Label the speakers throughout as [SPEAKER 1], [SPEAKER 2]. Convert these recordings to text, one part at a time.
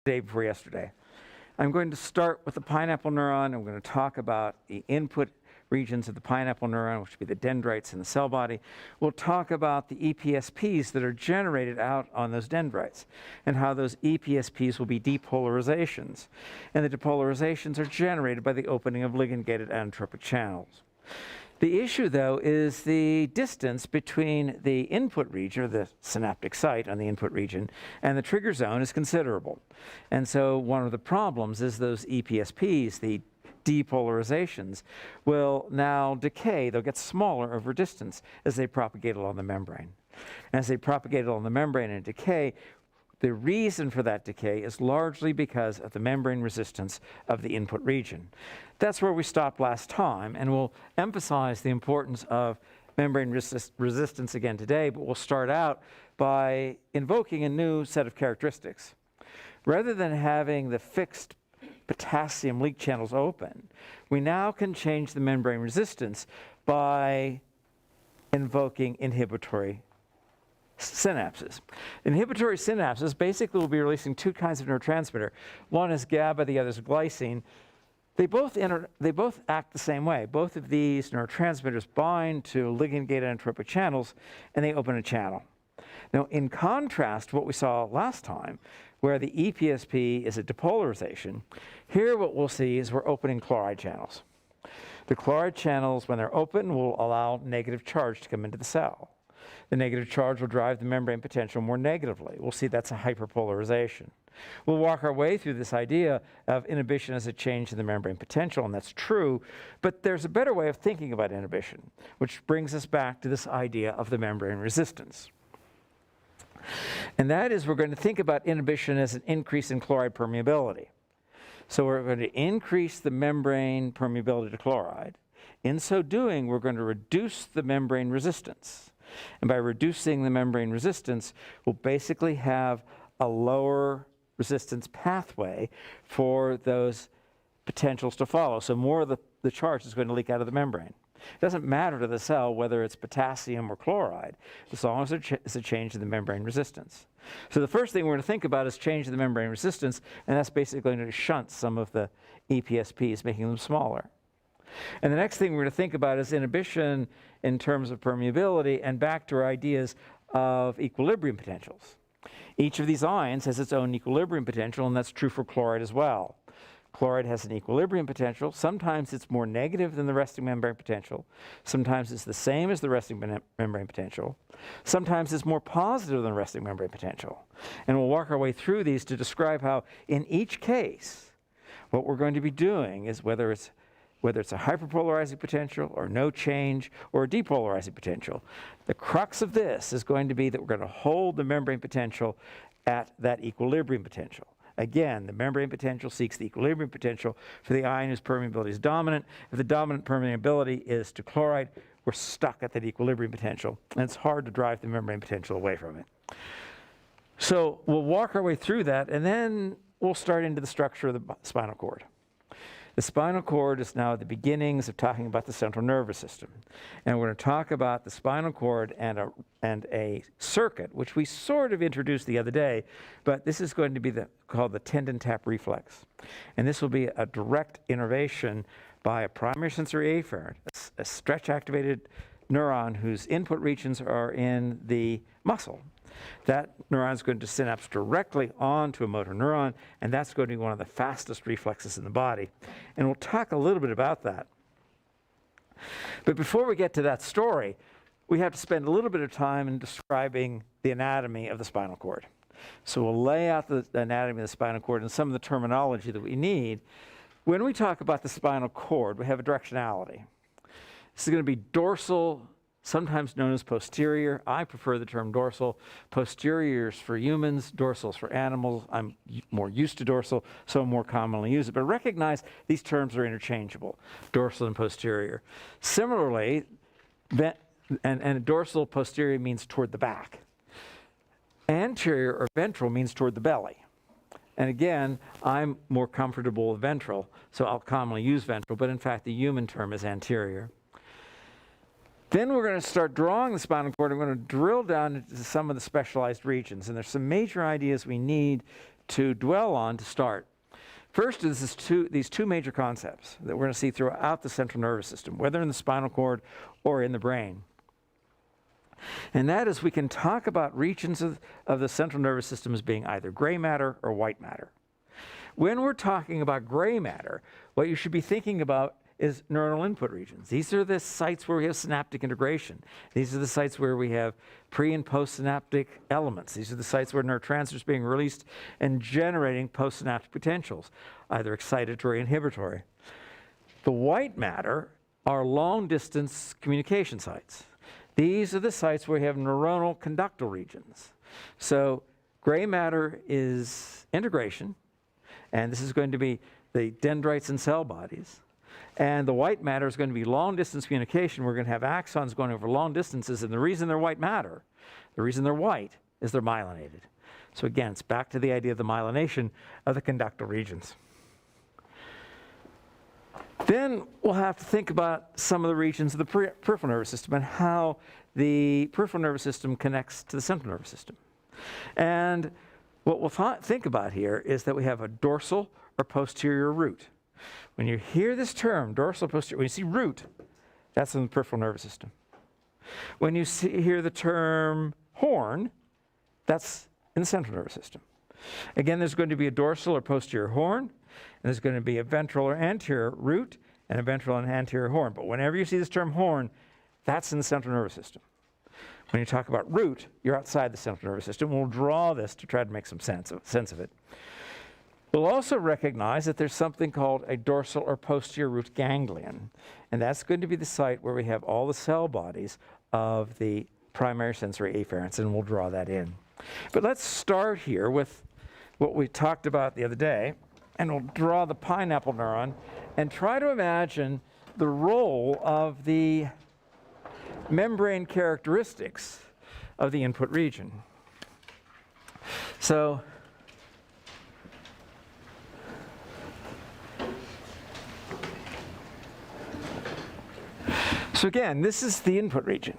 [SPEAKER 1] day before yesterday. I'm going to start with the pineapple neuron. I'm going to talk about the input regions of the pineapple neuron, which would be the dendrites in the cell body. We'll talk about the EPSPs that are generated out on those dendrites and how those EPSPs will be depolarizations. And the depolarizations are generated by the opening of ligand-gated inotropic channels. The issue, though, is the distance between the input region, or the synaptic site on the input region, and the trigger zone is considerable. And so one of the problems is those EPSPs, the depolarizations, will now decay. They'll get smaller over distance as they propagate along the membrane. As they propagate along the membrane and decay, the reason for that decay is largely because of the membrane resistance of the input region. That's where we stopped last time, and we'll emphasize the importance of membrane resistance again today, but we'll start out by invoking a new set of characteristics. Rather than having the fixed potassium leak channels open, we now can change the membrane resistance by invoking inhibitory synapses. Inhibitory synapses basically will be releasing two kinds of neurotransmitter. One is GABA, the other is glycine. They both act the same way. Both of these neurotransmitters bind to ligand-gated inotropic channels, and they open a channel. Now, in contrast to what we saw last time, where the EPSP is a depolarization, here what we'll see is we're opening chloride channels. The chloride channels, when they're open, will allow negative charge to come into the cell. The negative charge will drive the membrane potential more negatively. We'll see that's a hyperpolarization. We'll walk our way through this idea of inhibition as a change in the membrane potential, and that's true, but there's a better way of thinking about inhibition, which brings us back to this idea of the membrane resistance. And that is, we're going to think about inhibition as an increase in chloride permeability. So we're going to increase the membrane permeability to chloride. In so doing, we're going to reduce the membrane resistance. And by reducing the membrane resistance, we'll basically have a lower resistance pathway for those potentials to follow. So more of the charge is going to leak out of the membrane. It doesn't matter to the cell whether it's potassium or chloride, as long as it's a change in the membrane resistance. So the first thing we're going to think about is change in the membrane resistance, and that's basically going to shunt some of the EPSPs, making them smaller. And the next thing we're going to think about is inhibition in terms of permeability, and back to our ideas of equilibrium potentials. Each of these ions has its own equilibrium potential, and that's true for chloride as well. Chloride has an equilibrium potential. Sometimes it's more negative than the resting membrane potential. Sometimes it's the same as the resting membrane potential. Sometimes it's more positive than the resting membrane potential. And we'll walk our way through these to describe how, in each case, what we're going to be doing is whether it's a hyperpolarizing potential or no change or a depolarizing potential. The crux of this is going to be that we're going to hold the membrane potential at that equilibrium potential. Again, the membrane potential seeks the equilibrium potential for the ion whose permeability is dominant. If the dominant permeability is to chloride, we're stuck at that equilibrium potential, and it's hard to drive the membrane potential away from it. So we'll walk our way through that, and then we'll start into the structure of the spinal cord. The spinal cord is now at the beginnings of talking about the central nervous system. And we're going to talk about the spinal cord and a circuit, which we sort of introduced the other day, but this is going to be called the tendon tap reflex. And this will be a direct innervation by a primary sensory afferent, a stretch-activated neuron whose input regions are in the muscle. That neuron is going to synapse directly onto a motor neuron, and that's going to be one of the fastest reflexes in the body. And we'll talk a little bit about that. But before we get to that story, we have to spend a little bit of time in describing the anatomy of the spinal cord. So we'll lay out the anatomy of the spinal cord and some of the terminology that we need. When we talk about the spinal cord, we have a directionality. This is going to be dorsal, sometimes known as posterior. I prefer the term dorsal. Posterior is for humans, dorsal is for animals. I'm more used to dorsal, so I more commonly use it. But recognize these terms are interchangeable, dorsal and posterior. Similarly, and dorsal posterior means toward the back. Anterior or ventral means toward the belly. And again, I'm more comfortable with ventral, so I'll commonly use ventral, but in fact the human term is anterior. Then we're going to start drawing the spinal cord. I'm going to drill down into some of the specialized regions. And there's some major ideas we need to dwell on to start. First is these two major concepts that we're going to see throughout the central nervous system, whether in the spinal cord or in the brain. And that is, we can talk about regions of the central nervous system as being either gray matter or white matter. When we're talking about gray matter, what you should be thinking about is neuronal input regions. These are the sites where we have synaptic integration. These are the sites where we have pre- and postsynaptic elements. These are the sites where neurotransmitters are being released and generating postsynaptic potentials, either excitatory or inhibitory. The white matter are long-distance communication sites. These are the sites where we have neuronal conductal regions. So gray matter is integration, and this is going to be the dendrites and cell bodies. And the white matter is going to be long-distance communication. We're going to have axons going over long distances, and the reason they're white matter, the reason they're white, is they're myelinated. So again, it's back to the idea of the myelination of the conductal regions. Then we'll have to think about some of the regions of the peripheral nervous system and how the peripheral nervous system connects to the central nervous system. And what we'll think about here is that we have a dorsal or posterior root. When you hear this term, dorsal posterior, when you see root, that's in the peripheral nervous system. When you hear the term horn, that's in the central nervous system. Again, there's going to be a dorsal or posterior horn, and there's going to be a ventral or anterior root, and a ventral and anterior horn. But whenever you see this term horn, that's in the central nervous system. When you talk about root, you're outside the central nervous system. We'll draw this to try to make some sense of it. We'll also recognize that there's something called a dorsal or posterior root ganglion, and that's going to be the site where we have all the cell bodies of the primary sensory afferents, and we'll draw that in. But let's start here with what we talked about the other day, and we'll draw the pineapple neuron and try to imagine the role of the membrane characteristics of the input region. So again, this is the input region.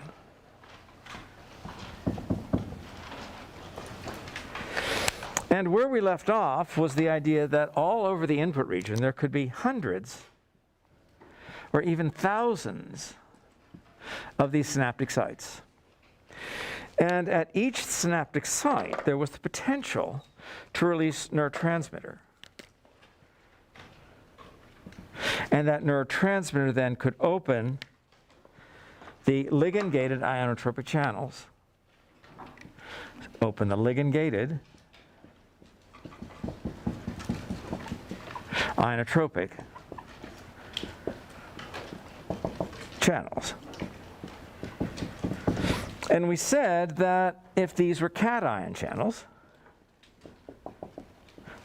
[SPEAKER 1] And where we left off was the idea that all over the input region there could be hundreds or even thousands of these synaptic sites. And at each synaptic site, there was the potential to release neurotransmitter. And that neurotransmitter then could open the ligand-gated ionotropic channels. Open the ligand-gated ionotropic channels. And we said that if these were cation channels,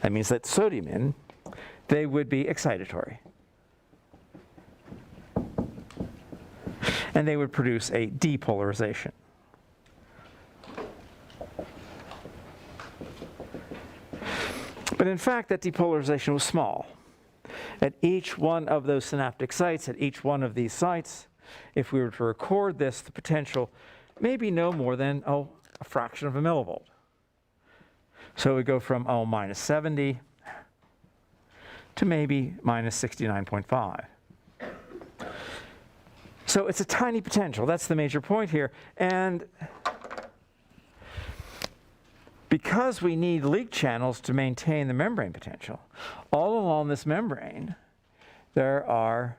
[SPEAKER 1] that means that sodium in, they would be excitatory. And they would produce a depolarization. But in fact, that depolarization was small. At each one of those synaptic sites, at each one of these sites, if we were to record this, the potential may be no more than, a fraction of a millivolt. So we go from, minus 70 to maybe minus 69.5. So it's a tiny potential. That's the major point here. And because we need leak channels to maintain the membrane potential, all along this membrane, there are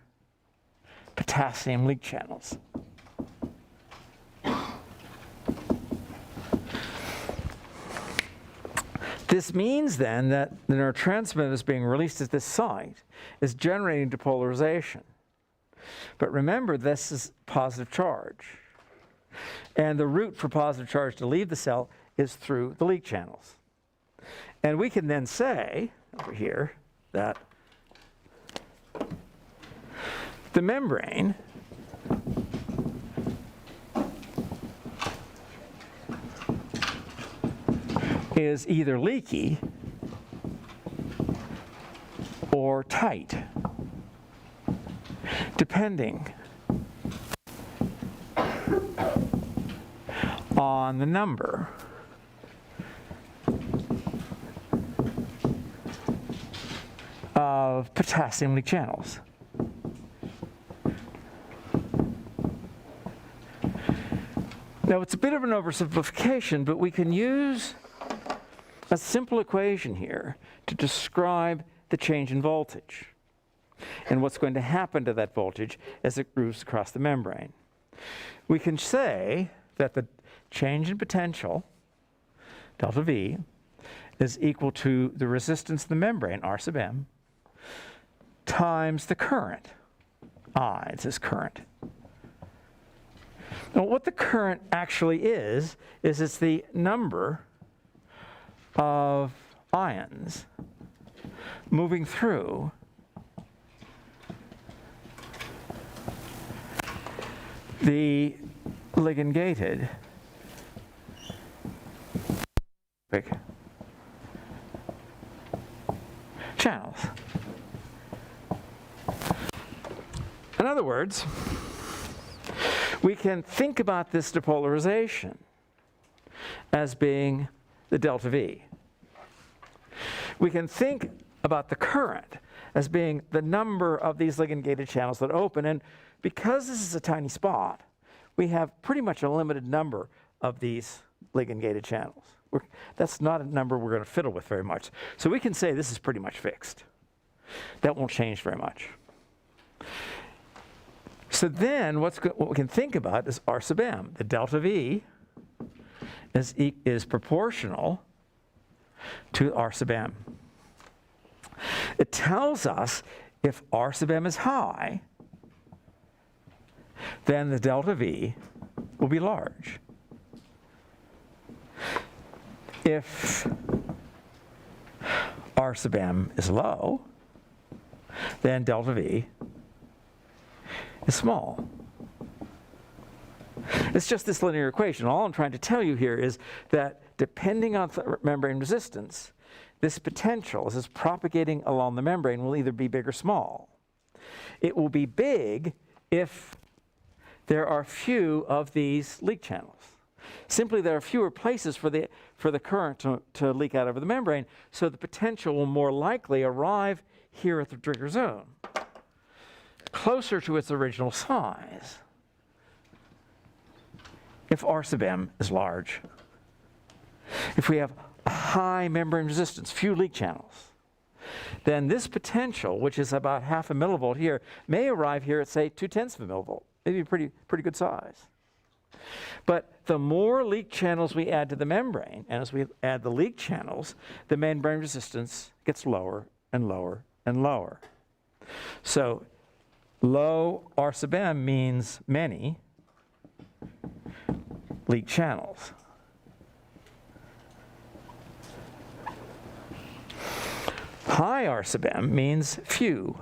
[SPEAKER 1] potassium leak channels. This means then that the neurotransmitter that's being released at this site is generating depolarization. But remember, this is positive charge. And the route for positive charge to leave the cell is through the leak channels. And we can then say, over here, that the membrane is either leaky or tight, depending on the number of potassium leak channels. Now, it's a bit of an oversimplification, but we can use a simple equation here to describe the change in voltage and what's going to happen to that voltage as it moves across the membrane. We can say that the change in potential, delta V, is equal to the resistance of the membrane, R sub M, times the current, I, it says current. Now, what the current actually is it's the number of ions moving through the ligand-gated channels. In other words, we can think about this depolarization as being the delta V. We can think about the current as being the number of these ligand-gated channels that open. And because this is a tiny spot, we have pretty much a limited number of these ligand-gated channels. That's not a number we're going to fiddle with very much. So we can say this is pretty much fixed. That won't change very much. So then what we can think about is R sub M. The delta V is proportional to R sub M. It tells us if R sub M is high, then the delta V will be large. If R sub M is low, then delta V is small. It's just this linear equation. All I'm trying to tell you here is that depending on membrane resistance, this potential, as it's propagating along the membrane, will either be big or small. It will be big if there are few of these leak channels. Simply, there are fewer places for the current to leak out over the membrane, so the potential will more likely arrive here at the trigger zone, closer to its original size, if R sub M is large. If we have a high membrane resistance, few leak channels, then this potential, which is about half a millivolt here, may arrive here at, say, 0.2 of a millivolt. Maybe a pretty good size. But the more leak channels we add to the membrane, and as we add the leak channels, the membrane resistance gets lower and lower and lower. So low R sub M means many leak channels. High R sub M means few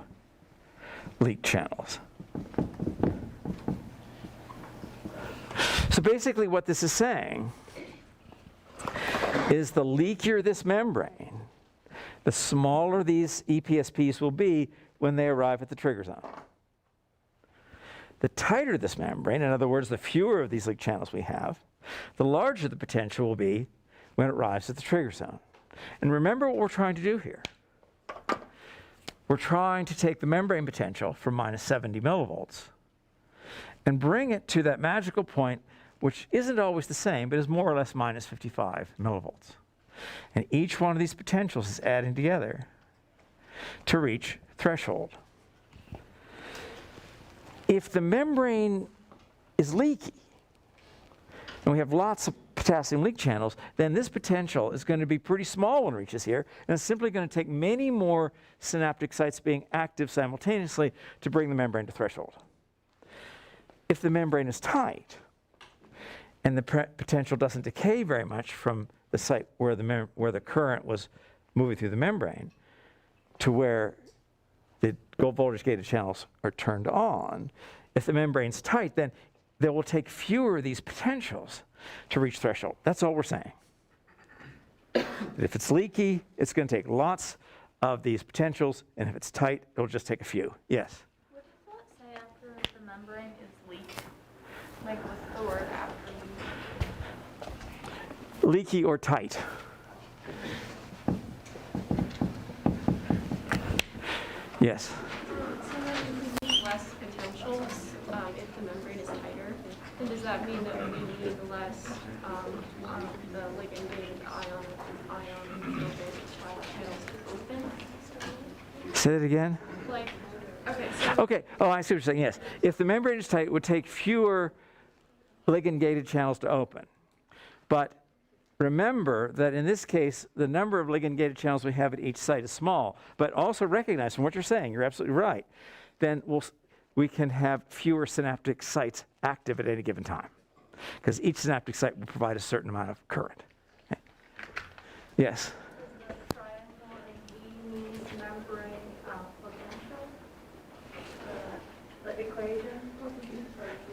[SPEAKER 1] leak channels. So basically what this is saying is the leakier this membrane, the smaller these EPSPs will be when they arrive at the trigger zone. The tighter this membrane, in other words, the fewer of these leak channels we have, the larger the potential will be when it arrives at the trigger zone. And remember what we're trying to do here. We're trying to take the membrane potential from minus 70 millivolts and bring it to that magical point, which isn't always the same, but is more or less minus 55 millivolts. And each one of these potentials is adding together to reach threshold. If the membrane is leaky, and we have lots of potassium leak channels, then this potential is going to be pretty small when it reaches here, and it's simply going to take many more synaptic sites being active simultaneously to bring the membrane to threshold. If the membrane is tight, and the potential doesn't decay very much from the site where the current was moving through the membrane to where the voltage-gated channels are turned on, if the membrane's tight, then they will take fewer of these potentials to reach threshold. That's all we're saying. If it's leaky, it's going to take lots of these potentials, and if it's tight, it'll just take a few. Yes?
[SPEAKER 2] What does that say after the membrane is leaked? Like, what's the word after you?
[SPEAKER 1] Leaky or tight. Yes.
[SPEAKER 2] So then we need less potentials if the membrane is tighter. And does that mean that we need less of the ligand-gated ion channels to open?
[SPEAKER 1] Say that again.
[SPEAKER 2] Like, okay, so
[SPEAKER 1] Okay. Oh, I see what you're saying. Yes. If the membrane is tight, it would take fewer ligand-gated channels to open. But remember that in this case, the number of ligand-gated channels we have at each site is small. But also recognize from what you're saying, you're absolutely right, then we can have fewer synaptic sites active at any given time, because each synaptic site will provide a certain amount of current. Okay. Yes?
[SPEAKER 2] the triangle and E means membrane potential? The equation?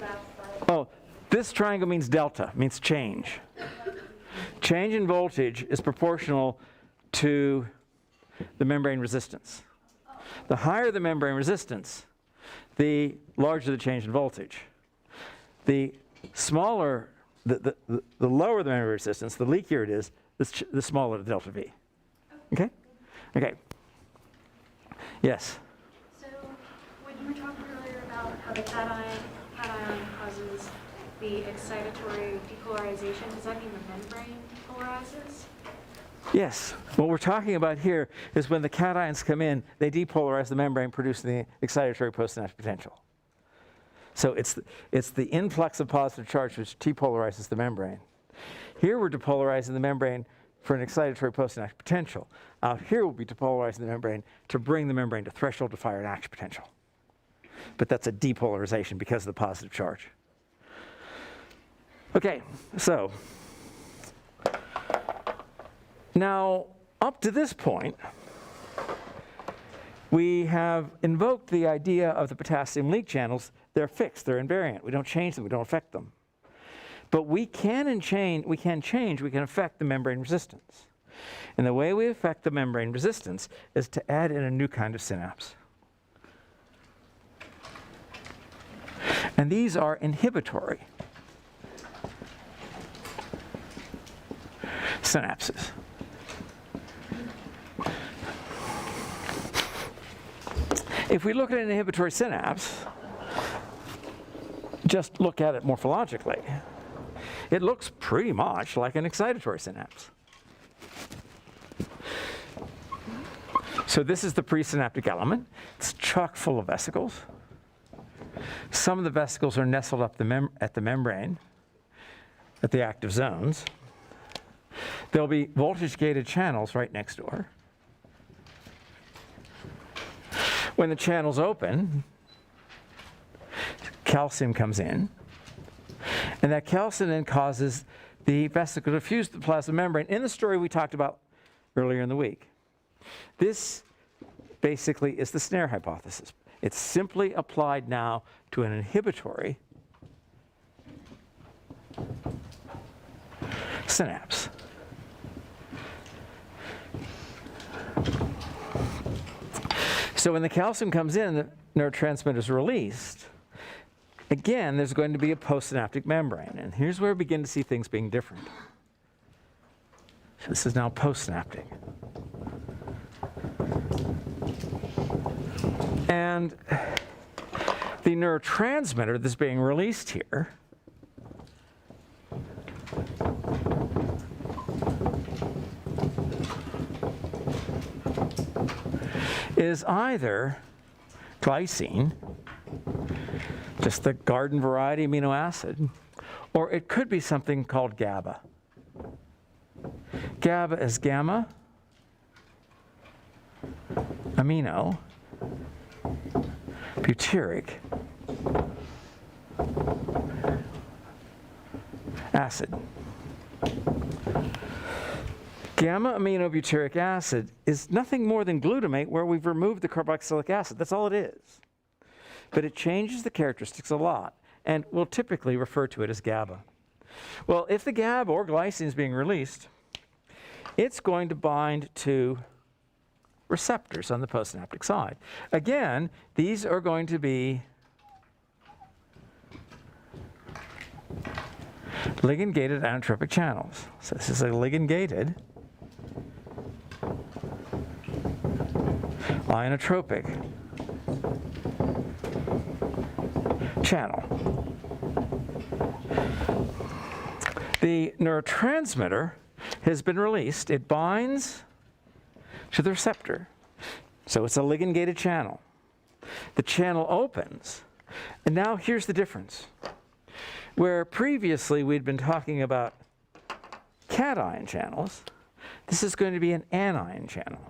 [SPEAKER 2] That's like,
[SPEAKER 1] Oh, this triangle means delta, means change. Change in voltage is proportional to the membrane resistance. The higher the membrane resistance, the larger the change in voltage. The smaller, the lower the membrane resistance, the leakier it is, the smaller the delta V. Okay? Okay. Yes?
[SPEAKER 2] so when you were talking earlier about how the cation causes the excitatory depolarization, does that mean the membrane polarizes?
[SPEAKER 1] Yes. What we're talking about here is when the cations come in, they depolarize the membrane, producing the excitatory postsynaptic potential. So it's the influx of positive charge which depolarizes the membrane. Here we're depolarizing the membrane for an excitatory postsynaptic potential. Out here we'll be depolarizing the membrane to bring the membrane to threshold to fire an action potential. But that's a depolarization because of the positive charge. Okay, so now up to this point, we have invoked the idea of the potassium leak channels. They're fixed, they're invariant. We don't change them, we don't affect them. But we can affect the membrane resistance. And the way we affect the membrane resistance is to add in a new kind of synapse. And these are inhibitory synapses. If we look at an inhibitory synapse, just look at it morphologically, it looks pretty much like an excitatory synapse. So this is the presynaptic element. It's chock full of vesicles. Some of the vesicles are nestled up at the membrane, at the active zones. There'll be voltage-gated channels right next door. When the channels open, calcium comes in, and that calcium then causes the vesicle to fuse the plasma membrane in the story we talked about earlier in the week. This basically is the snare hypothesis. It's simply applied now to an inhibitory synapse. So when the calcium comes in, the neurotransmitter is released. Again, there's going to be a postsynaptic membrane. And here's where we begin to see things being different. So this is now postsynaptic. And the neurotransmitter that's being released here is either glycine, just the garden variety amino acid, or it could be something called GABA. GABA is gamma amino butyric acid. Gamma aminobutyric acid is nothing more than glutamate where we've removed the carboxylic acid. That's all it is. But it changes the characteristics a lot, and we'll typically refer to it as GABA. Well, if the GABA or glycine is being released, it's going to bind to receptors on the postsynaptic side. Again, these are going to be ligand-gated inotropic channels. So this is a ligand-gated inotropic channel. The neurotransmitter has been released. It binds to the receptor. So it's a ligand-gated channel. The channel opens. And now here's the difference. Where previously we'd been talking about cation channels, this is going to be an anion channel.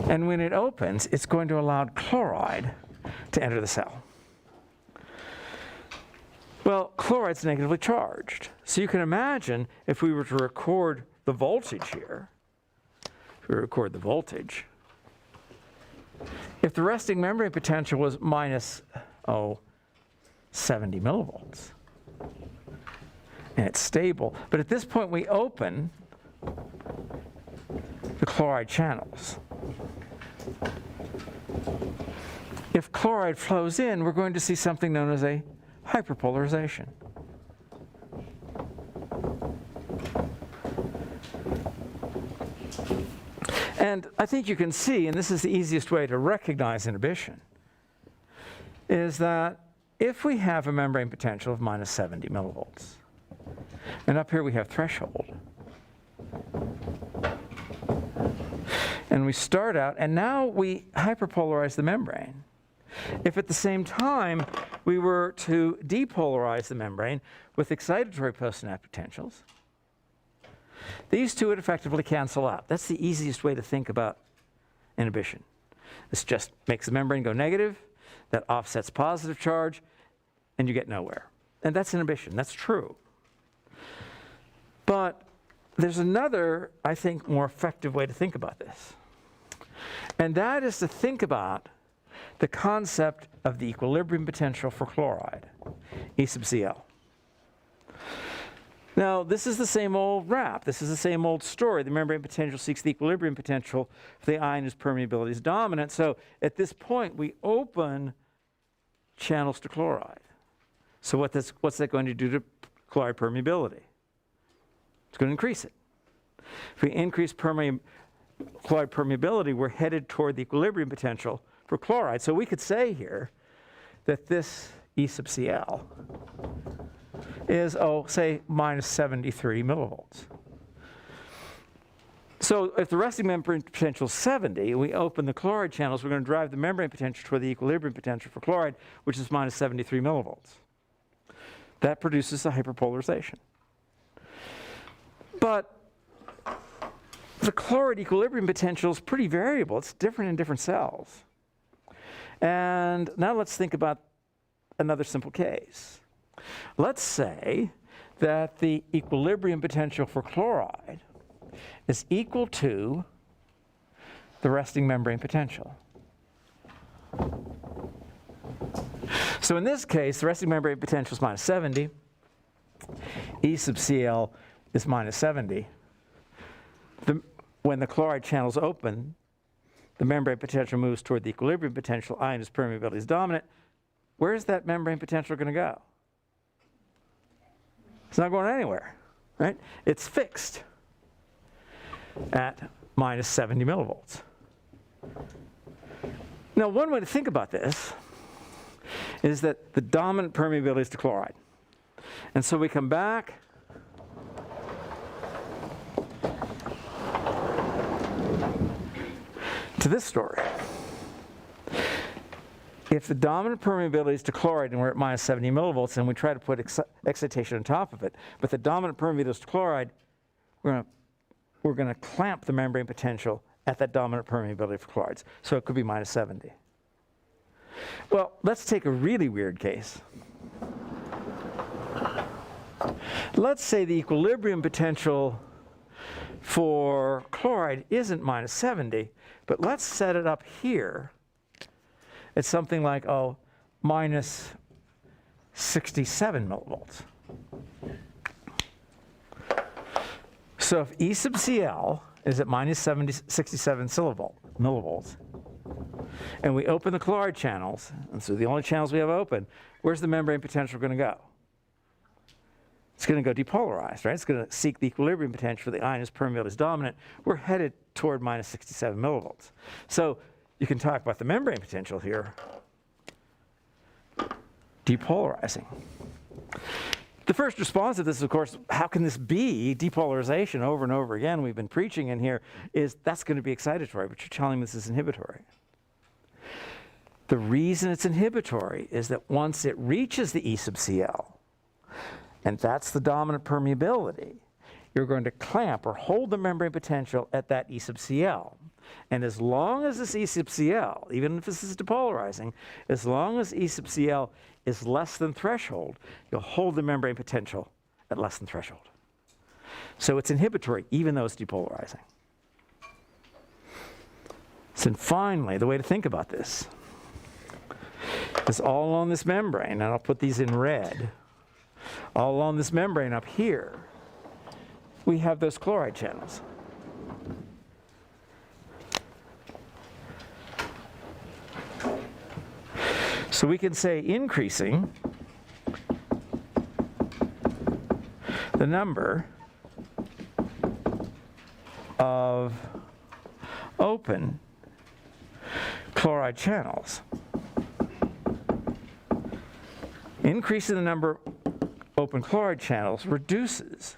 [SPEAKER 1] And when it opens, it's going to allow chloride to enter the cell. Well, chloride's negatively charged. So you can imagine if we were to record the voltage here, if we record the voltage, if the resting membrane potential was minus 70 millivolts, and it's stable, but at this point we open the chloride channels. If chloride flows in, we're going to see something known as a hyperpolarization. And I think you can see, and this is the easiest way to recognize inhibition, is that if we have a membrane potential of minus 70 millivolts, and up here we have threshold, and we start out, and now we hyperpolarize the membrane. If at the same time we were to depolarize the membrane with excitatory postsynaptic potentials, these two would effectively cancel out. That's the easiest way to think about inhibition. This just makes the membrane go negative, that offsets positive charge, and you get nowhere. And that's inhibition. That's true. But there's another, I think, more effective way to think about this. And that is to think about the concept of the equilibrium potential for chloride, E sub Cl. Now, this is the same old rap. This is the same old story. The membrane potential seeks the equilibrium potential for the ion whose permeability is dominant. So at this point, we open channels to chloride. So what's that going to do to chloride permeability? It's going to increase it. If we increase chloride permeability, we're headed toward the equilibrium potential for chloride. So we could say here that this E sub Cl is, say, minus 73 millivolts. So if the resting membrane potential is 70, and we open the chloride channels, we're going to drive the membrane potential toward the equilibrium potential for chloride, which is minus 73 millivolts. That produces a hyperpolarization. But the chloride equilibrium potential is pretty variable. It's different in different cells. And now let's think about another simple case. Let's say that the equilibrium potential for chloride is equal to the resting membrane potential. So in this case, the resting membrane potential is minus 70. E sub Cl is minus 70. When the chloride channels open, the membrane potential moves toward the equilibrium potential. Ion whose permeability is dominant. Where's that membrane potential going to go? It's not going anywhere, right? It's fixed at minus 70 millivolts. Now, one way to think about this is that the dominant permeability is to chloride. And so we come back to this story. If the dominant permeability is to chloride and we're at minus 70 millivolts and we try to put excitation on top of it, but the dominant permeability is to chloride, we're going to clamp the membrane potential at that dominant permeability for chlorides. So it could be minus 70. Well, let's take a really weird case. Let's say the equilibrium potential for chloride isn't minus 70, but let's set it up here. It's something like, minus 67 millivolts. So if E sub Cl is at minus 67 millivolts, and we open the chloride channels, and so the only channels we have open, where's the membrane potential going to go? It's going to go depolarized, right? It's going to seek the equilibrium potential for the ion whose permeability is dominant. We're headed toward minus 67 millivolts. So you can talk about the membrane potential here, depolarizing. The first response to this, of course, how can this be depolarization over and over again? We've been preaching in here is that's going to be excitatory, but you're telling me this is inhibitory. The reason it's inhibitory is that once it reaches the E sub Cl, and that's the dominant permeability, you're going to clamp or hold the membrane potential at that E sub Cl. And as long as this E sub Cl, even if this is depolarizing, as long as E sub Cl is less than threshold, you'll hold the membrane potential at less than threshold. So it's inhibitory, even though it's depolarizing. So then finally, the way to think about this is all along this membrane, and I'll put these in red, all along this membrane up here, we have those chloride channels. So we can say increasing the number of open chloride channels, increasing the number of open chloride channels reduces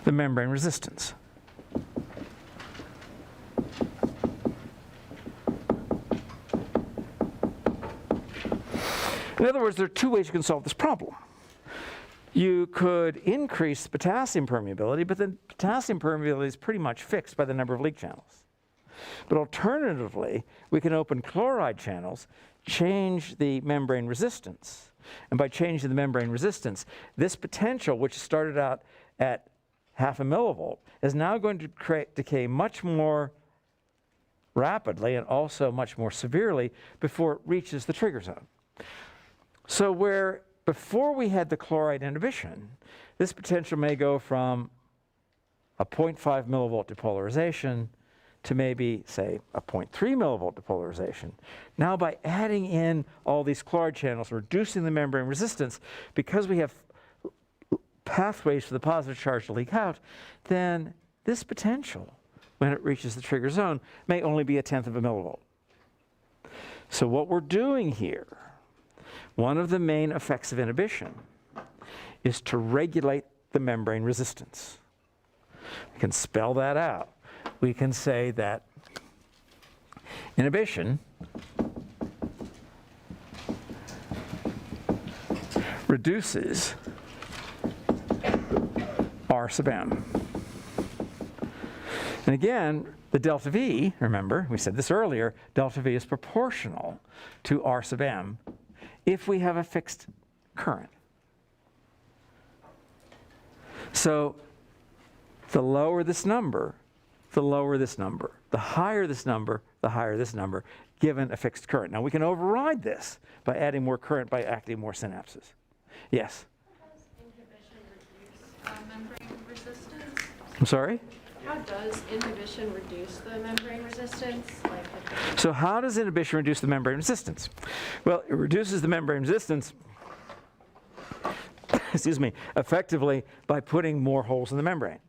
[SPEAKER 1] the membrane resistance. In other words, there are two ways you can solve this problem. You could increase potassium permeability, but then potassium permeability is pretty much fixed by the number of leak channels. But alternatively, we can open chloride channels, change the membrane resistance. And by changing the membrane resistance, this potential, which started out at 0.5 millivolt, is now going to decay much more rapidly and also much more severely before it reaches the trigger zone. So where before we had the chloride inhibition, this potential may go from a 0.5 millivolt depolarization to maybe, say, a 0.3 millivolt depolarization. Now by adding in all these chloride channels, reducing the membrane resistance, because we have pathways for the positive charge to leak out, then this potential, when it reaches the trigger zone, may only be 1/10 of a millivolt. So what we're doing here, one of the main effects of inhibition is to regulate the membrane resistance. We can spell that out. We can say that inhibition reduces R sub m. And again, the delta V, remember, we said this earlier, delta V is proportional to R sub m if we have a fixed current. So the lower this number, the lower this number. The higher this number, the higher this number, given a fixed current. Now we can override this by adding more current by activating more synapses. Yes?
[SPEAKER 2] How does inhibition reduce membrane resistance?
[SPEAKER 1] I'm sorry?
[SPEAKER 2] How does inhibition reduce the membrane resistance?
[SPEAKER 1] So how does inhibition reduce the membrane resistance? Well, it reduces the membrane resistance, excuse me, effectively by putting more holes in the membrane.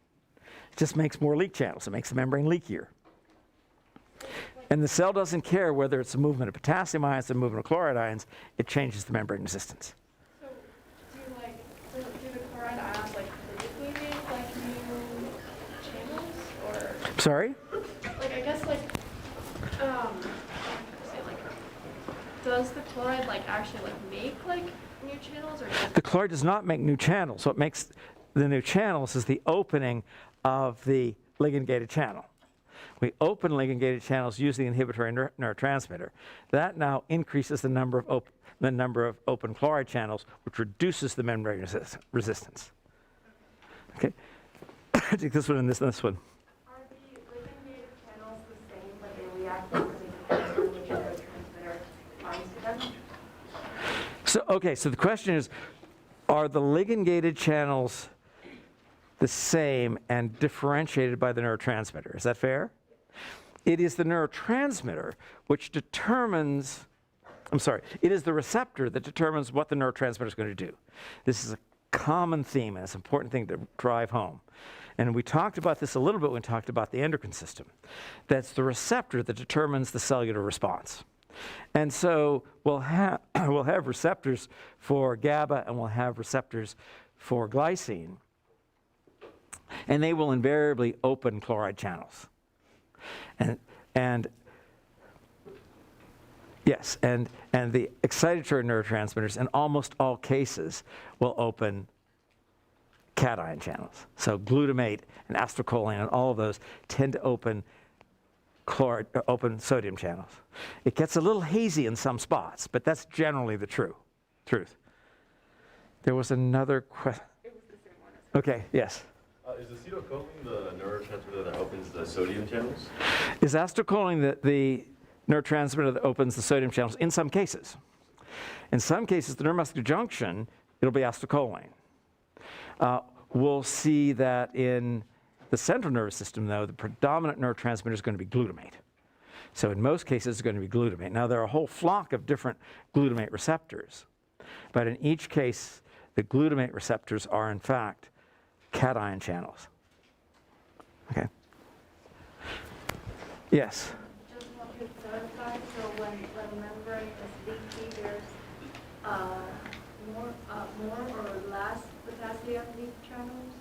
[SPEAKER 1] It just makes more leak channels. It makes the membrane leakier. And the cell doesn't care whether it's a movement of potassium ions or a movement of chloride ions. It changes the membrane resistance.
[SPEAKER 2] So do the chloride ions physically make new channels, or?
[SPEAKER 1] Sorry?
[SPEAKER 2] I guess does the chloride actually make new channels, or?
[SPEAKER 1] The chloride does not make new channels. What makes the new channels is the opening of the ligand-gated channel. We open ligand-gated channels using the inhibitory neurotransmitter. That now increases the number of open chloride channels, which reduces the membrane resistance. Okay, take this one and this one.
[SPEAKER 3] Are the ligand-gated channels the same, they react differently when the neurotransmitter binds to them?
[SPEAKER 1] So the question is, are the ligand-gated channels the same and differentiated by the neurotransmitter? Is that fair? It is the neurotransmitter which determines, it is the receptor that determines what the neurotransmitter is going to do. This is common theme, and it's an important thing to drive home. And we talked about this a little bit when we talked about the endocrine system. That's the receptor that determines the cellular response. And so we'll have receptors for GABA and we'll have receptors for glycine. And they will invariably open chloride channels. And yes, and the excitatory neurotransmitters in almost all cases will open cation channels. So glutamate and acetylcholine and all of those tend to open sodium channels. It gets a little hazy in some spots, but that's generally the truth. There was another question.
[SPEAKER 3] It was the same one.
[SPEAKER 1] Okay, yes.
[SPEAKER 4] Is acetylcholine the neurotransmitter that opens the sodium channels?
[SPEAKER 1] Is acetylcholine the neurotransmitter that opens the sodium channels? In some cases. In some cases, the neuromuscular junction, it'll be acetylcholine. We'll see that in the central nervous system, though, the predominant neurotransmitter is going to be glutamate. So in most cases, it's going to be glutamate. Now, there are a whole flock of different glutamate receptors. But in each case, the glutamate receptors are, in fact, cation channels. Okay? Yes?
[SPEAKER 3] Just want to clarify, so when the membrane is leaky, there's more or less potassium leak channels?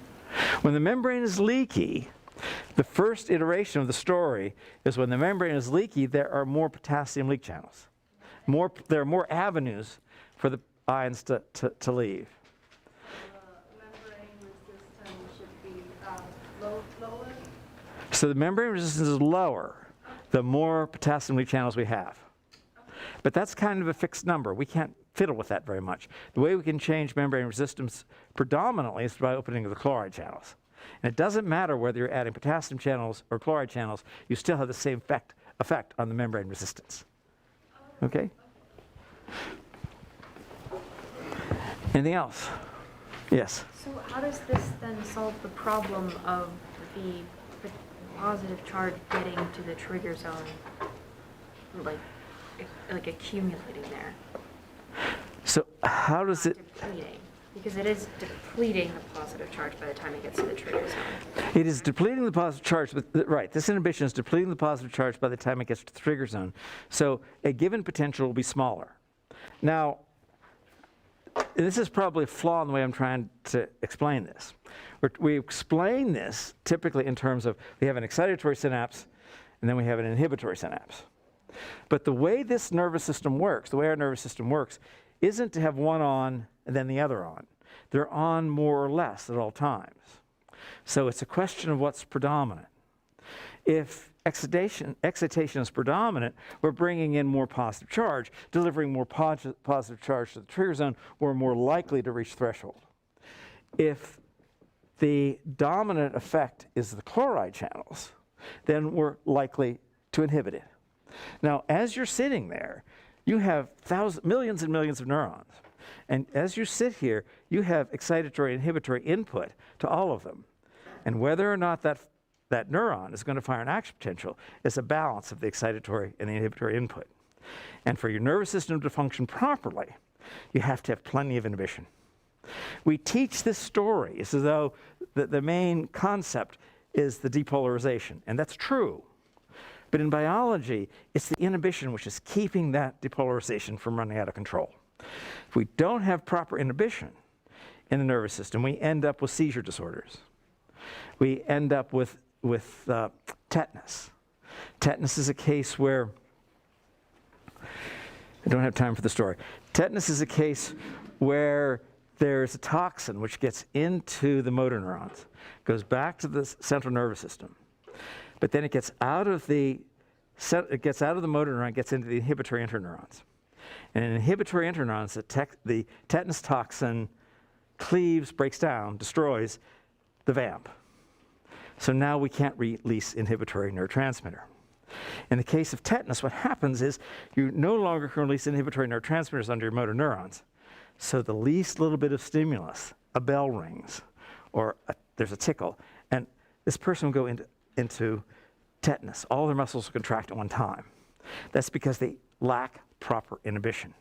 [SPEAKER 1] When the membrane is leaky, the first iteration of the story is when the membrane is leaky, there are more potassium leak channels. There are more avenues for the ions to leave.
[SPEAKER 3] The membrane resistance should be lower?
[SPEAKER 1] So the membrane resistance is lower the more potassium leak channels we have. But that's kind of a fixed number. We can't fiddle with that very much. The way we can change membrane resistance predominantly is by opening the chloride channels. And it doesn't matter whether you're adding potassium channels or chloride channels, you still have the same effect on the membrane resistance. Okay? Anything else? Yes?
[SPEAKER 5] So how does this then solve the problem of the positive charge getting to the trigger zone, like accumulating there?
[SPEAKER 1] So how does it...
[SPEAKER 5] Depleting. Because it is depleting the positive charge by the time it gets to the trigger zone.
[SPEAKER 1] It is depleting the positive charge, right, this inhibition is depleting the positive charge by the time it gets to the trigger zone. So a given potential will be smaller. Now, this is probably a flaw in the way I'm trying to explain this. We explain this typically in terms of we have an excitatory synapse and then we have an inhibitory synapse. But the way this nervous system works, the way our nervous system works, isn't to have one on and then the other on. They're on more or less at all times. So it's a question of what's predominant. If excitation is predominant, we're bringing in more positive charge, delivering more positive charge to the trigger zone, we're more likely to reach threshold. If the dominant effect is the chloride channels, then we're likely to inhibit it. Now, as you're sitting there, you have millions and millions of neurons. And as you sit here, you have excitatory and inhibitory input to all of them. And whether or not that neuron is going to fire an action potential is a balance of the excitatory and the inhibitory input. And for your nervous system to function properly, you have to have plenty of inhibition. We teach this story as though the main concept is the depolarization, and that's true. But in biology, it's the inhibition which is keeping that depolarization from running out of control. If we don't have proper inhibition in the nervous system, we end up with seizure disorders. We end up with tetanus. Tetanus is a case where, I don't have time for the story. Tetanus is a case where there's a toxin which gets into the motor neurons, goes back to the central nervous system, but then it gets out of the motor neuron, gets into the inhibitory interneurons. And in inhibitory interneurons, the tetanus toxin cleaves, breaks down, destroys the vamp. So now we can't release inhibitory neurotransmitter. In the case of tetanus, what happens is you no longer can release inhibitory neurotransmitters under your motor neurons. So the least little bit of stimulus, a bell rings, or there's a tickle, and this person will go into tetanus. All their muscles will contract at one time. That's because they lack proper inhibition.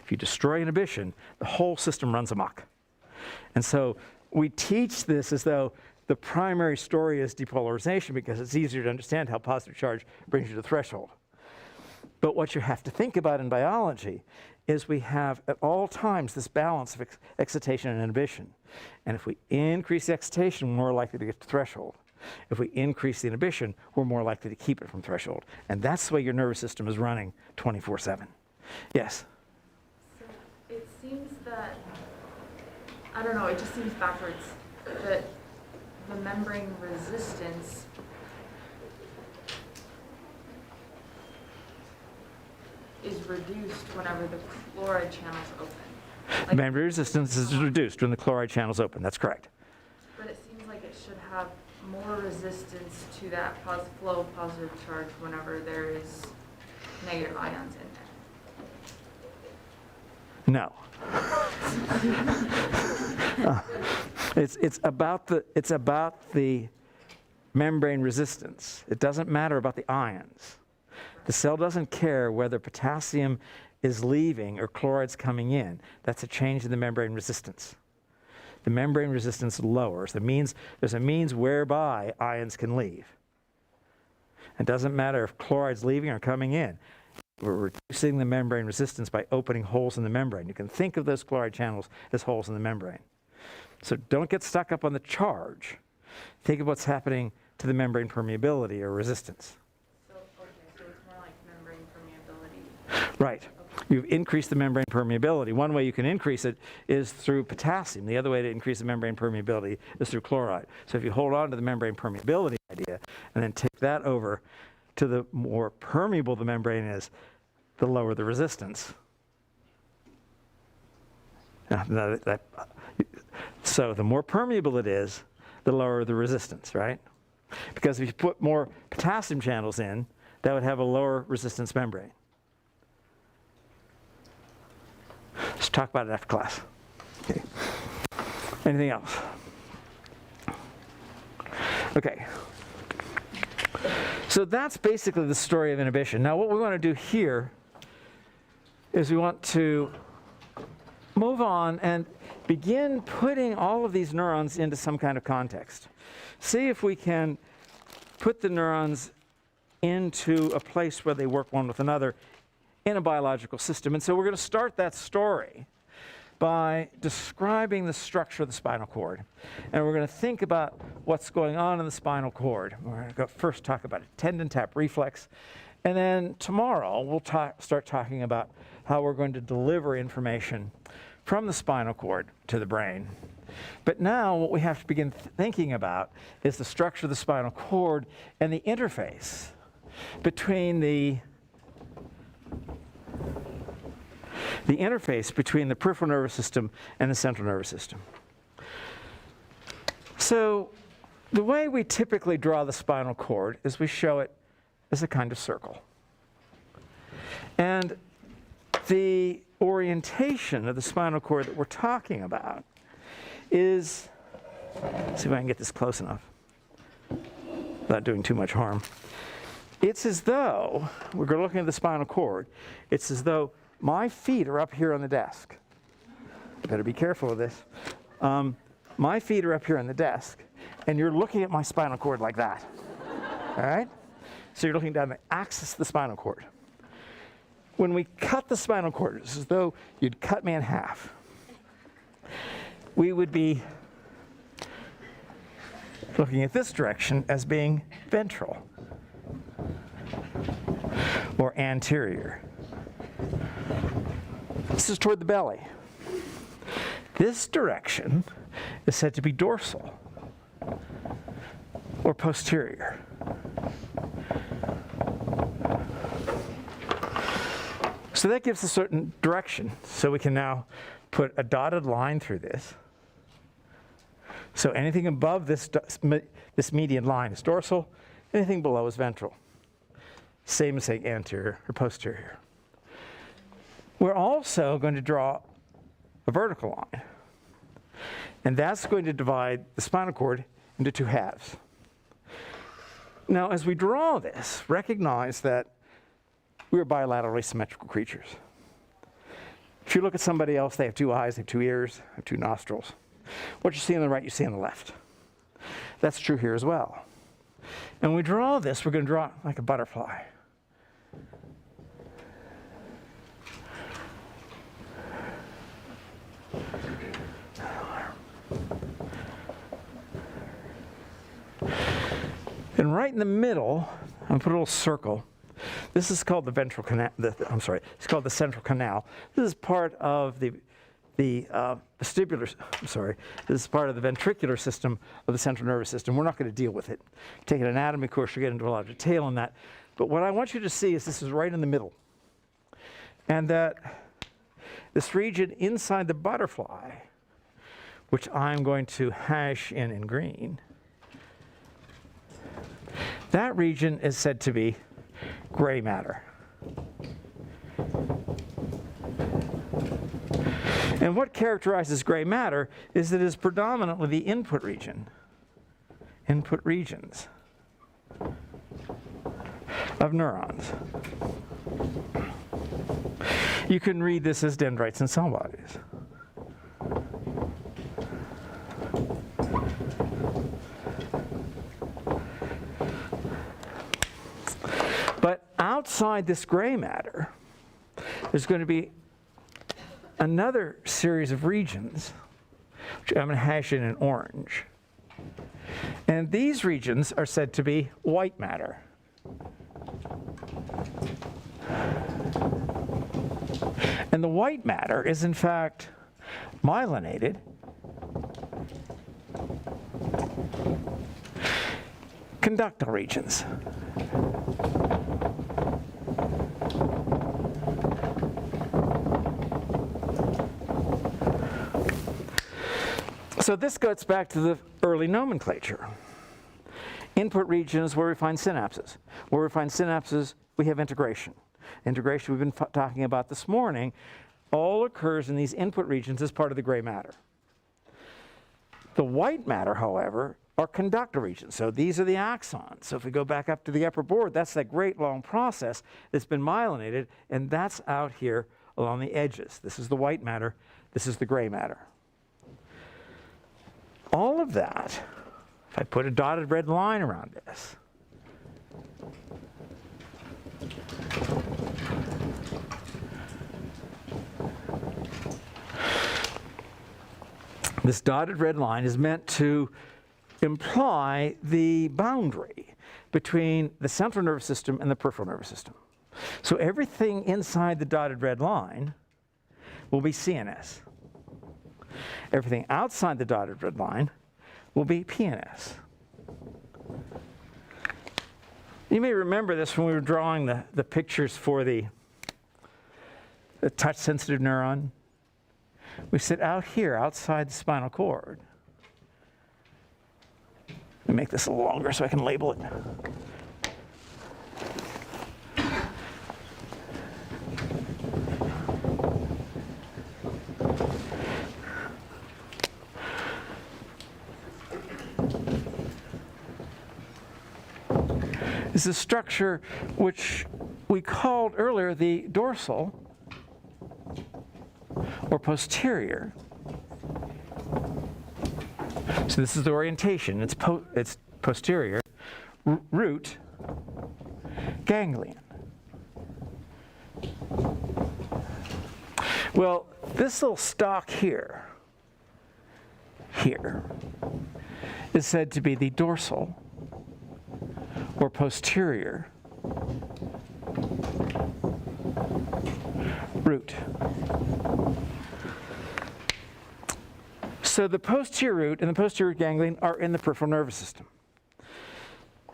[SPEAKER 1] If you destroy inhibition, the whole system runs amok. And so we teach this as though the primary story is depolarization because it's easier to understand how positive charge brings you to the threshold. But what you have to think about in biology is we have at all times this balance of excitation and inhibition. And if we increase the excitation, we're more likely to get to threshold. If we increase the inhibition, we're more likely to keep it from threshold. And that's the way your nervous system is running 24/7. Yes?
[SPEAKER 6] So it seems that, I don't know, it just seems backwards that the membrane resistance is reduced whenever the chloride channel's open. Like,
[SPEAKER 1] Membrane resistance is reduced when the chloride channel's open. That's correct.
[SPEAKER 6] but it seems like it should have more resistance to that flow of positive charge whenever there is negative ions in there.
[SPEAKER 1] No. It's about the membrane resistance. It doesn't matter about the ions. The cell doesn't care whether potassium is leaving or chloride's coming in. That's a change in the membrane resistance. The membrane resistance lowers. There's a means whereby ions can leave. It doesn't matter if chloride's leaving or coming in. We're reducing the membrane resistance by opening holes in the membrane. You can think of those chloride channels as holes in the membrane. So don't get stuck up on the charge. Think of what's happening to the membrane permeability or resistance.
[SPEAKER 6] So it's more like membrane permeability.
[SPEAKER 1] Right. You've increased the membrane permeability. One way you can increase it is through potassium. The other way to increase the membrane permeability is through chloride. So if you hold on to the membrane permeability idea and then take that over to the more permeable the membrane is, the lower the resistance. So the more permeable it is, the lower the resistance, right? Because if you put more potassium channels in, that would have a lower resistance membrane. Let's talk about it after class. Okay. Anything else? Okay. So that's basically the story of inhibition. Now what we want to do here is we want to move on and begin putting all of these neurons into some kind of context. See if we can put the neurons into a place where they work one with another in a biological system. And so we're going to start that story by describing the structure of the spinal cord. And we're going to think about what's going on in the spinal cord. We're going to first talk about a tendon tap reflex. And then tomorrow we'll start talking about how we're going to deliver information from the spinal cord to the brain. But now what we have to begin thinking about is the structure of the spinal cord and the interface between the interface between the peripheral nervous system and the central nervous system. So the way we typically draw the spinal cord is we show it as a kind of circle. And the orientation of the spinal cord that we're talking about is, let's see if I can get this close enough without doing too much harm. It's as though, we're looking at the spinal cord, it's as though my feet are up here on the desk. I better be careful of this. My feet are up here on the desk, and you're looking at my spinal cord like that. All right? So you're looking down the axis of the spinal cord. When we cut the spinal cord, it's as though you'd cut me in half. We would be looking at this direction as being ventral or anterior. This is toward the belly. This direction is said to be dorsal or posterior. So that gives a certain direction. So we can now put a dotted line through this. So anything above this median line is dorsal, anything below is ventral. Same as saying anterior or posterior. We're also going to draw a vertical line. And that's going to divide the spinal cord into two halves. Now, as we draw this, recognize that we're bilaterally symmetrical creatures. If you look at somebody else, they have two eyes, they have two ears, they have two nostrils. what you see on the right, you see on the left. That's true here as well. And when we draw this, we're going to draw it like a butterfly. And right in the middle, I'm going to put a little circle. This is called the ventral canal. It's called the central canal. This is part of the vestibular. This is part of the ventricular system of the central nervous system. We're not going to deal with it. Take an anatomy course, you'll get into a lot of detail on that. But what I want you to see is this is right in the middle, and that this region inside the butterfly, which I'm going to hash in green, that region is said to be gray matter. And what characterizes gray matter is that it is predominantly the input region, input regions of neurons. You can read this as dendrites and cell bodies. But outside this gray matter, there's going to be another series of regions, which I'm going to hash in orange. And these regions are said to be white matter. And the white matter is, in fact, myelinated conductal regions. So this goes back to the early nomenclature. Input region is where we find synapses. Where we find synapses, we have integration. Integration we've been talking about this morning all occurs in these input regions as part of the gray matter. The white matter, however, are conductor regions. So these are the axons. So if we go back up to the upper board, that's that great long process that's been myelinated, and that's out here along the edges. This is the white matter. This is the gray matter. All of that, if I put a dotted red line around this, this dotted red line is meant to imply the boundary between the central nervous system and the peripheral nervous system. So everything inside the dotted red line will be CNS. Everything outside the dotted red line will be PNS. You may remember this when we were drawing the pictures for the touch-sensitive neuron. We sit out here, outside the spinal cord. Let me make this a little longer so I can label it. Is a structure which we called earlier the dorsal or posterior. So this is the orientation. It's posterior root ganglion. Well, this little stalk here is said to be the dorsal or posterior root. So the posterior root and the posterior ganglion are in the peripheral nervous system.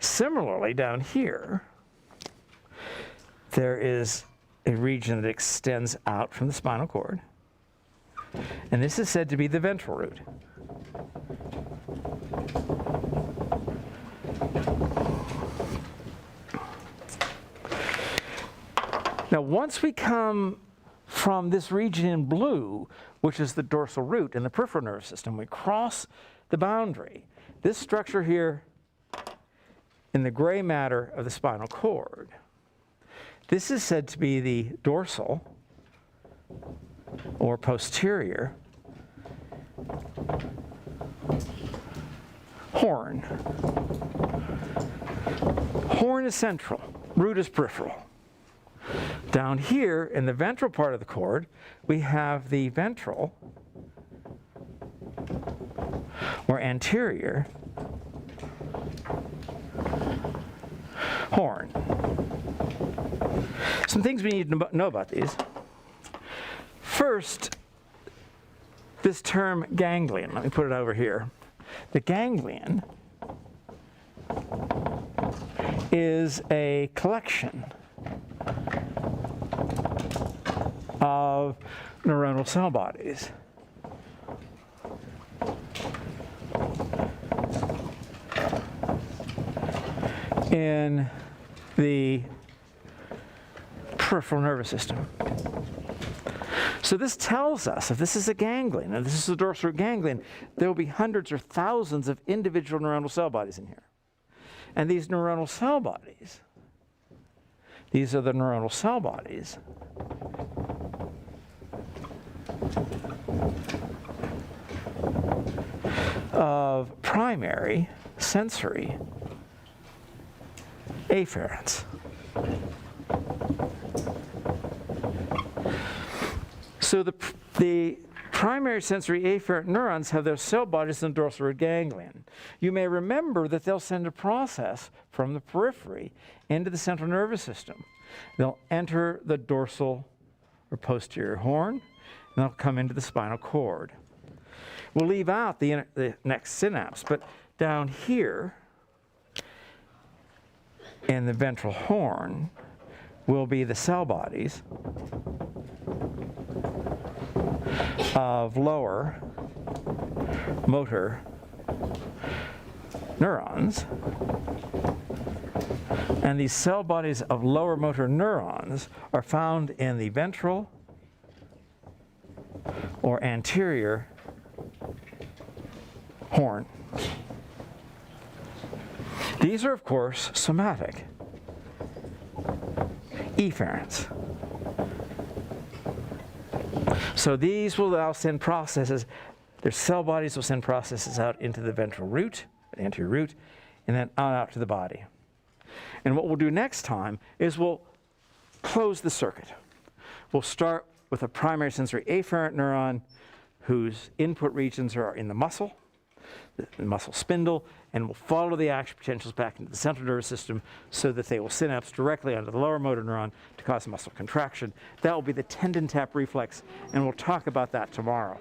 [SPEAKER 1] Similarly, down here, there is a region that extends out from the spinal cord, and this is said to be the ventral root. Now, once we come from this region in blue, which is the dorsal root in the peripheral nervous system, we cross the boundary. This structure here in the gray matter of the spinal cord, this is said to be the dorsal or posterior horn. Horn is central, root is peripheral. Down here in the ventral part of the cord, we have the ventral or anterior horn. Some things we need to know about these. First, this term ganglion. Let me put it over here. The ganglion is a collection of neuronal cell bodies. In the peripheral nervous system. So this tells us, if this is a ganglion, and this is the dorsal root ganglion, there will be hundreds or thousands of individual neuronal cell bodies in here. And these neuronal cell bodies, these are the neuronal cell bodies of primary sensory afferents. So the primary sensory afferent neurons have their cell bodies in the dorsal root ganglion. You may remember that they'll send a process from the periphery into the central nervous system. They'll enter the dorsal or posterior horn, and they'll come into the spinal cord. We'll leave out the next synapse, but down here in the ventral horn will be the cell bodies of lower motor neurons. And these cell bodies of lower motor neurons are found in the ventral or anterior horn. These are, of course, somatic efferents. So these will now send processes, their cell bodies will send processes out into the ventral root, anterior root, and then out to the body. And what we'll do next time is we'll close the circuit. We'll start with a primary sensory afferent neuron whose input regions are in the muscle spindle, and we'll follow the action potentials back into the central nervous system so that they will synapse directly onto the lower motor neuron to cause muscle contraction. That will be the tendon tap reflex, and we'll talk about that tomorrow.